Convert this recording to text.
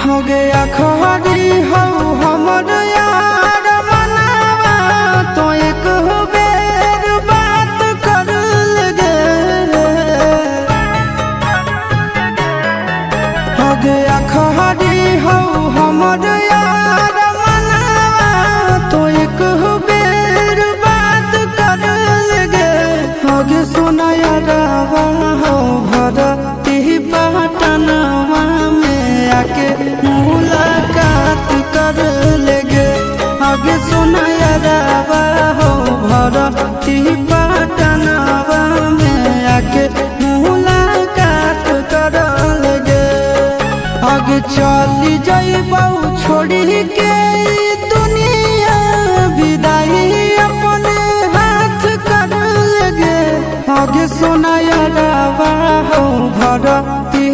हो गया खरी हो हमर यार मनावा तो एक बेर बात कर लगे। हो गया खरी हो हमर यार मनावा तो एक बेर बात कर लगे। हो गे सोना यारवा हो भरती पटनवा में आके मुलाकात कर लेगे। आगे सुना यारवा हो भरती पटनवा में आके मुलाकात कर लेगे। आगे चली जाइबौ छोड़ी के दुनिया विदाई अपने हाथ कर लेगे। आगे सुना यारवा हो भरती